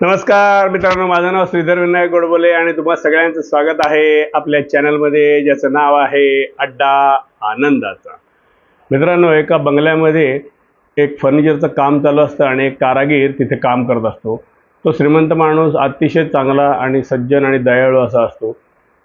नमस्कार मित्रांनो, माझं नाव श्रीधर विनायक गोडबोले आणि तुम्हा सगळ्यांचं स्वागत आहे आपल्या चॅनलमध्ये, ज्याचं नाव आहे अड्डा आनंदाचा. मित्रांनो, एका बंगल्यामध्ये एक फर्निचरचं काम चालू असतं आणि एक कारागीर तिथे काम करत असतो. तो श्रीमंत माणूस अतिशय चांगला आणि सज्जन आणि दयाळू असा असतो.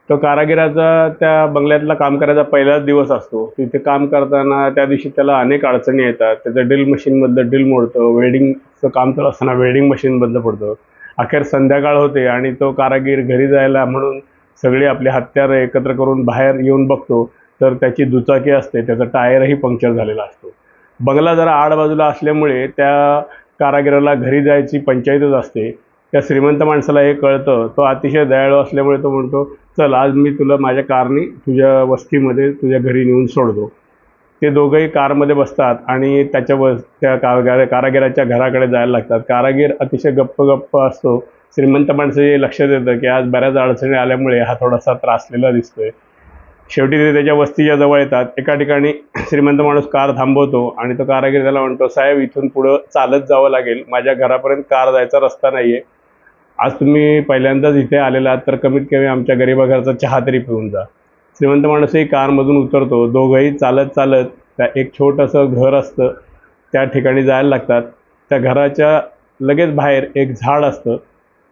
तो कारागिराचा त्या बंगल्यातला काम करायचा पहिलाच दिवस असतो. तिथे काम करताना त्या दिवशी त्याला अनेक अडचणी येतात. त्याचं ड्रिल मशीनमधलं ड्रिल मोडतं, वेल्डिंगचं काम चालू असताना वेल्डिंग मशीन बंद पडतं. अखेर संध्याकाळ होते आणि तो कारागीर घरी जायला म्हणून सगळी आपली हत्यारं एकत्र करून बाहेर येऊन बघतो, तर त्याची दुचाकी असते, त्याचा टायरही पंक्चर झालेला असतो. बंगला जरा आडबाजूला असल्यामुळे त्या कारागिराला घरी जायची पंचायतच असते. त्या श्रीमंत माणसाला हे कळतं. तो अतिशय दयाळू असल्यामुळे तो म्हणतो, चल आज मी तुला माझ्या कारने तुझ्या वस्तीमध्ये तुझ्या घरी नेऊन सोडतो. ते दोघंही कारमध्ये बसतात आणि त्या कारागिराच्या घराकडे जायला लागतात. कारागीर अतिशय गप्प असतो. श्रीमंत माणसं हे लक्षात येतं की आज बऱ्याच अडचणी आल्यामुळे हा थोडासा त्रासलेला दिसतोय. शेवटी ते त्याच्या वस्तीच्या जवळ येतात. एका ठिकाणी श्रीमंत माणूस कार थांबवतो आणि तो कारागीर त्याला म्हणतो, साहेब इथून पुढं चालत जावं लागेल, माझ्या घरापर्यंत कार जायचा रस्ता नाही आहे. आज तुम्ही पहिल्यांदाच इथे आलेला तर कमीत कमी आमच्या गरीबा घरचा चहा तरी पिऊन जा. श्रीमंत माणूसही कारमधून उतरतो. दोघंही चालत त्या एक छोटंसं घर असतं त्या ठिकाणी जायला लागतात. त्या घराच्या लगेच बाहेर एक झाड असतं.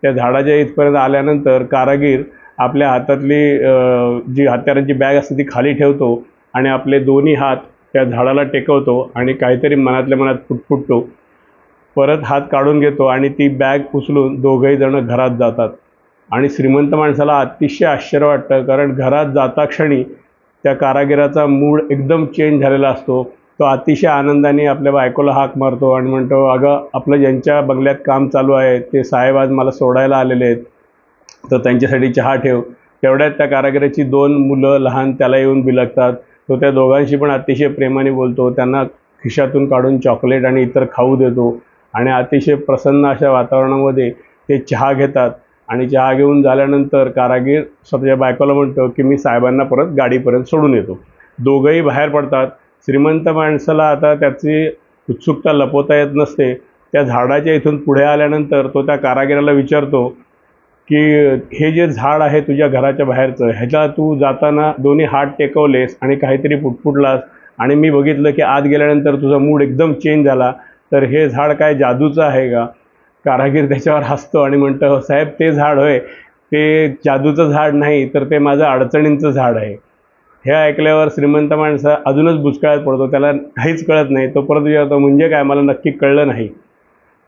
त्या झाडाच्या इथपर्यंत आल्यानंतर कारागीर आपल्या हातातली जी हत्यारांची बॅग असते ती खाली ठेवतो आणि आपले दोन्ही हात त्या झाडाला टेकवतो आणि काहीतरी मनातल्या मनात पुटपुटतो. परत हात काढून घेतो आणि ती बॅग उचलून दोघंही जण घरात जातात. आणि श्रीमंत माणसाला अतिशय आश्चर्य वाटतं, कारण घरात जाता क्षणी त्या कारागिराचा मूड एकदम चेंज झालेला असतो. तो अतिशय आनंदाने आपल्या बायकोला हाक मारतो आणि म्हणतो, अगं आपलं ज्यांच्या बंगल्यात काम चालू आहे ते साहेब आज मला सोडायला आलेले आहेत, तर त्यांच्यासाठी चहा ठेव. तेवढ्यात त्या कारागिराची 2 मुलं लहान त्याला येऊन बिलगतात. तो त्या दोघांशी पण अतिशय प्रेमाने बोलतो. त्यांना खिशातून काढून चॉकलेट आणि इतर खाऊ देतो आणि अतिशय प्रसन्न अशा वातावरणामध्ये ते चहा घेतात. आणि चहा घेऊन झाल्यानंतर कारागीर स्वतःच्या बायकोला म्हणतो की मी साहेबांना परत गाडीपर्यंत सोडून येतो. दोघंही बाहेर पडतात. श्रीमंत माणसाला आता त्याची उत्सुकता लपवता येत नसते. त्या झाडाच्या इथून पुढे आल्यानंतर तो त्या कारागिराला विचारतो की हे जे झाड आहे तुझ्या घराच्या बाहेरचं, ह्याला तू जाताना दोन्ही हात टेकवलेस आणि काहीतरी पुटपुटलास आणि मी बघितलं की आत गेल्यानंतर तुझा मूड एकदम चेंज झाला, तर हे झाड काय जादूचं आहे का? कारागीर त्याच्यावर हसतो आणि म्हणतो, साहेब ते झाड होय, ते जादूचं झाड नाही, तर ते माझं अडचणींचं झाड आहे. हे ऐकल्यावर श्रीमंत माणसा अजूनच बुचकळ्यात पडतो. त्याला काहीच कळत नाही. तो परत विचारतो, म्हणजे काय, मला नक्की कळलं नाही.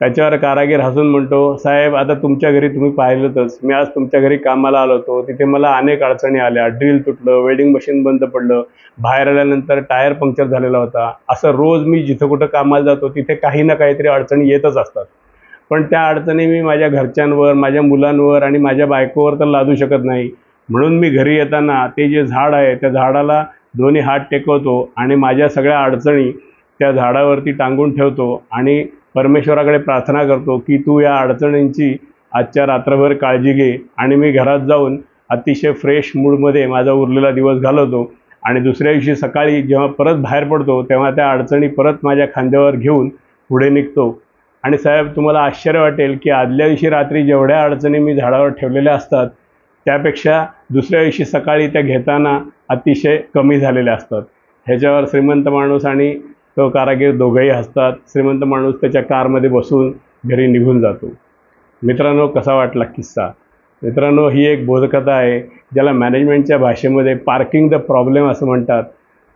त्याच्यावर कारागीर हसून म्हणतो, साहेब आता तुमच्या घरी तुम्ही पाहिलंतच, मी आज तुमच्या घरी कामाला आलो होतो. तिथे मला अनेक अडचणी आल्या. ड्रिल तुटलं, वेल्डिंग मशीन बंद पडलं, बाहेर आल्यानंतर टायर पंक्चर झालेला होता. असं रोज मी जिथं कुठं कामाला जातो तिथे काही ना काहीतरी अडचणी येतच असतात. पण त्या अडचणी मी माझ्या घरच्यांवर, माझ्या मुलांवर आणि माझ्या बायकोवर तर लादू शकत नाही. म्हणून मी घरी येताना ते जे झाड आहे त्या झाडाला दोन्ही हात टेकवतो आणि माझ्या सगळ्या अडचणी त्या झाडावरती टांगून ठेवतो आणि परमेश्वराकडे प्रार्थना करतो की तू या अडचणींची आजच्या रात्रभर काळजी घे. आणि मी घरात जाऊन अतिशय फ्रेश मूडमध्ये माझा उरलेला दिवस घालवतो आणि दुसऱ्या दिवशी सकाळी जेव्हा परत बाहेर पडतो तेव्हा त्या अडचणी परत माझ्या खांद्यावर घेऊन पुढे निघतो. आणि साहेब तुम्हाला आश्चर्य वाटेल की आदल्या दिवशी रात्री जेवढ्या अडचणी मी झाडावर ठेवलेल्या असतात त्यापेक्षा दुसऱ्या दिवशी सकाळी त्या घेताना अतिशय कमी झालेल्या असतात. ह्याच्यावर श्रीमंत माणूस आणि तो कारागीर दोघंही हसतात. श्रीमंत माणूस त्याच्या कारमध्ये बसून घरी निघून जातो. मित्रांनो, कसा वाटला किस्सा? मित्रांनो, ही एक बोधकथा आहे ज्याला मॅनेजमेंटच्या भाषेमध्ये पार्किंग द प्रॉब्लेम असं म्हणतात.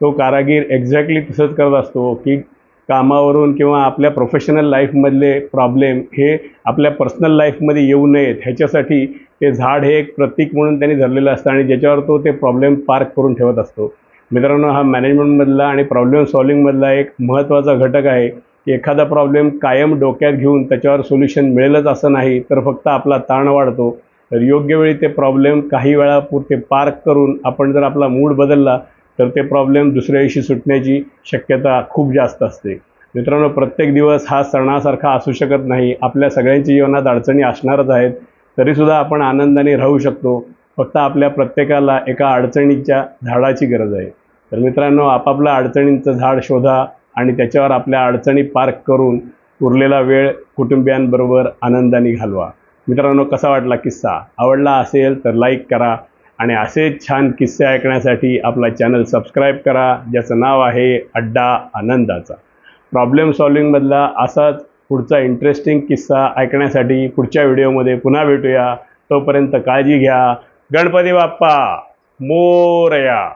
तो कारागीर एक्झॅक्टली तसंच करत असतो की कामावरून किंवा आपल्या प्रोफेशनल लाईफमधले प्रॉब्लेम हे आपल्या पर्सनल लाईफमध्ये येऊ नयेत ह्याच्यासाठी ते झाड हे एक प्रतीक म्हणून त्यांनी धरलेलं असतं आणि ज्याच्यावर तो ते प्रॉब्लेम पार्क करून ठेवत असतो. मित्रांनो, हा मॅनेजमेंटमधला आणि प्रॉब्लेम सॉल्विंगमधला एक महत्त्वाचा घटक आहे की एखादा प्रॉब्लेम कायम डोक्यात घेऊन त्याच्यावर सोल्युशन मिळेलच असं नाही, तर फक्त आपला ताण वाढतो. तर योग्य वेळी ते प्रॉब्लेम काही वेळापुरते पार्क करून आपण जर आपला मूड बदलला तर ते प्रॉब्लेम दुसऱ्या दिवशी सुटण्याची शक्यता खूप जास्त असते. मित्रांनो, प्रत्येक दिवस हा सणासारखा असू शकत नाही. आपल्या सगळ्यांच्या जीवनात अडचणी असणारच आहेत, तरीसुद्धा आपण आनंदाने राहू शकतो. फक्त आपल्या प्रत्येकाला एका अडचणीच्या झाडाची गरज आहे. तर मित्रांनो, आपापलं अडचणींचं झाड शोधा आणि त्याच्यावर आपल्या अडचणी पार्क करून उरलेला वेळ कुटुंबियांबरोबर आनंदाने घालवा. मित्रांनो, कसा वाटला किस्सा? आवडला असेल तर लाईक करा आणि असेच छान किस्से ऐकण्यासाठी आपला चॅनल सबस्क्राईब करा, ज्याचं नाव आहे अड्डा आनंदाचा. प्रॉब्लेम सॉल्विंगमधला असाच पुढचा इंटरेस्टिंग किस्सा ऐकण्यासाठी पुढच्या व्हिडिओमध्ये पुन्हा भेटूया. तोपर्यंत काळजी घ्या. गणपती बाप्पा मोरया.